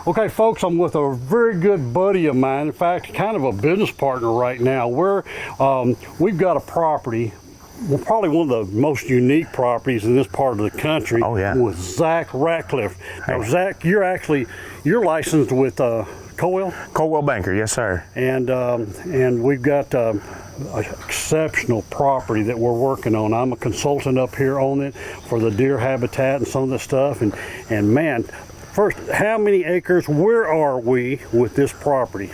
Okay, folks, I'm with a very good buddy of mine. In fact, kind of a business partner right now. We've got a property, well, probably one of the most unique properties in this part of the country. Oh, yeah. With Zach Rateliff. Now, Zach, you're licensed with Colwell? Colwell Banker, yes, sir. And we've got an exceptional property that we're working on. I'm a consultant up here on it for the deer habitat and some of the stuff. And man, first, how many acres? Where are we with this property?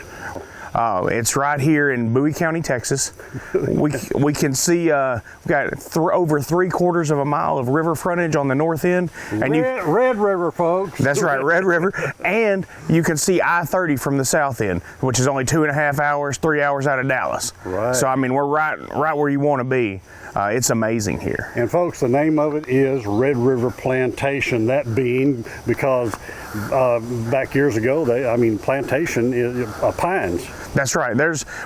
It's right here in Bowie County, Texas. We can see we've got over 3/4 of a mile of river frontage on the north end. And Red River, folks. That's right, Red River. And you can see I-30 from the south end, which is only 2.5 hours, 3 hours out of Dallas. Right. So I mean, we're right where you want to be. It's amazing here. And folks, the name of it is Red River Plantation. That being because back years ago, plantation is pines. That's right.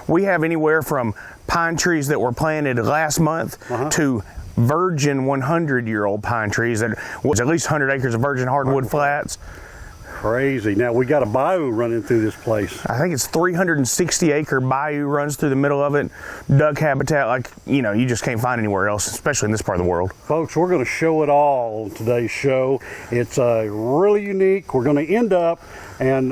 We have anywhere from pine trees that were planted last month to virgin 100-year-old pine trees that was at least 100 acres of virgin hardwood flats. Crazy. Now we got a bayou running through this place. I think it's 360-acre bayou runs through the middle of it. Duck habitat like, you just can't find anywhere else, especially in this part of the world. Folks, we're going to show it all on today's show. It's really unique. We're going to end up, and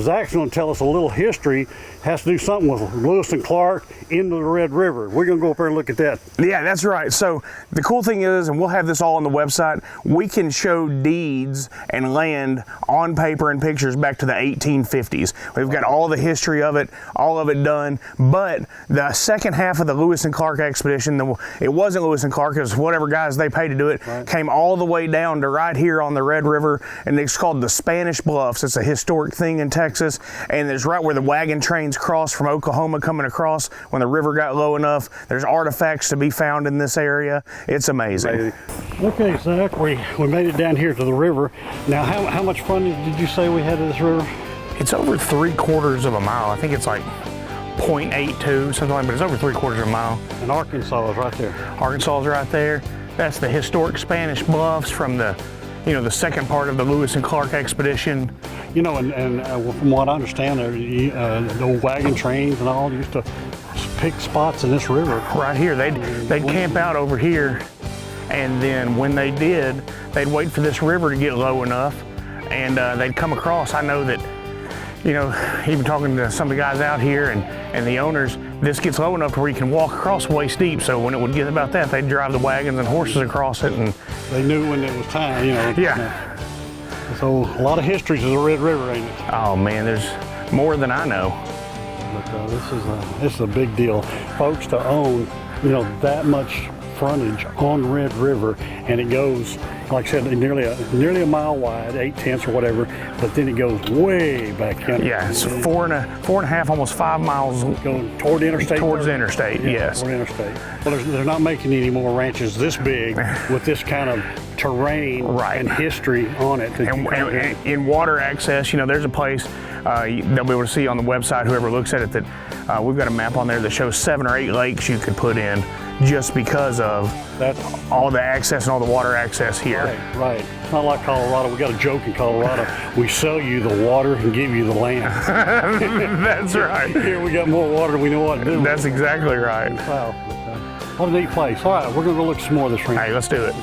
Zach's going to tell us a little history. Has to do something with Lewis and Clark into the Red River. We're going to go up there and look at that. Yeah, that's right. So the cool thing is, and we'll have this all on the website, we can show deeds and land on paper and pictures back to the 1850s. We've got all the history of it, all of it done. But the second half of the Lewis and Clark expedition, it wasn't Lewis and Clark, it was whatever guys they paid to do it, came all the way down to right here on the Red River, and it's called the Spanish Bluffs. It's a historic thing in Texas, and it's right where the wagon trains crossed from Oklahoma coming across when the river got low enough. There's artifacts to be found in this area. It's amazing. Okay, Zach, we made it down here to the river. Now, how much frontage did you say we had to this river? It's over 3/4 of a mile. I think it's like 0.82, something like that, but it's over 3/4 of a mile. And Arkansas is right there. Arkansas is right there. That's the historic Spanish Bluffs from the second part of the Lewis and Clark expedition. From what I understand, the old wagon trains and all used to pick spots in this river. Right here, they'd camp out over here, and then when they did, they'd wait for this river to get low enough, and they'd come across. I know that, even talking to some of the guys out here and the owners, this gets low enough to where you can walk across waist deep. So when it would get about that, they'd drive the wagons and horses across it, and they knew when it was time. Yeah. So a lot of history to the Red River, ain't it? Oh man, there's more than I know. But this is a big deal, folks, to own that much frontage on Red River, and it goes, like I said, nearly a mile wide, 8/10 or whatever, but then it goes way back in. Yeah, it's 4.5, almost 5 miles going toward the interstate. Towards the interstate, yes. Toward the interstate. Well, they're not making any more ranches this big with this kind of terrain and history on it. And in water access, there's a place they'll be able to see on the website, whoever looks at it, that we've got a map on there that shows 7 or 8 lakes you could put in just because of all the access and all the water access here. Right. It's not like Colorado. We got a joke in Colorado. We sell you the water and give you the land. That's right. Here we got more water than we know what to do. That's exactly right. Wow. What a neat place. All right, we're going to go look some more of this ranch. Hey, let's do it.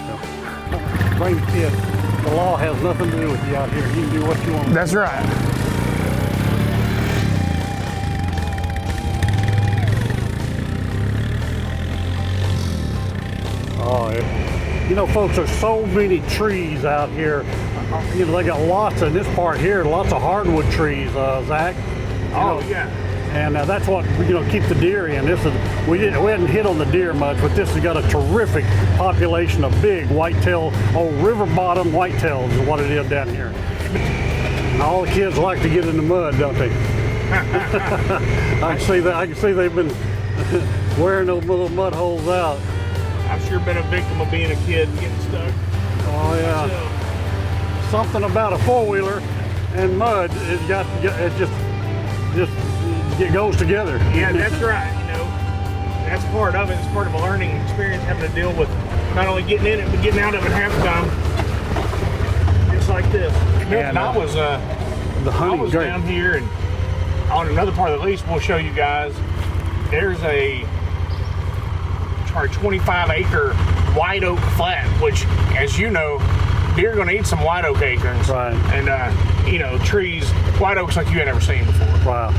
Bring the kid. The law has nothing to do with you out here. You can do what you want. That's right. Oh, folks, there's so many trees out here. They got lots in this part here, lots of hardwood trees, Zach. Yeah. And that's what keep the deer in. We hadn't hit on the deer much, but this has got a terrific population of big whitetail, river bottom whitetails is what it is down here. And all the kids like to get in the mud, don't they? I can see they've been wearing those little mud holes out. I've sure been a victim of being a kid and getting stuck. Oh yeah. So, something about a four-wheeler and mud, it goes together. Yeah, that's right. That's part of it. It's part of a learning experience, having to deal with not only getting in it but getting out of it half the time. Just like this. And I was The I honey's was great. down here, and on another part of the lease, we'll show you guys. There's a 25-acre white oak flat, which, as you know, deer are going to eat some white oak acorns. Right. And, trees, white oaks like you had never seen before. Wow.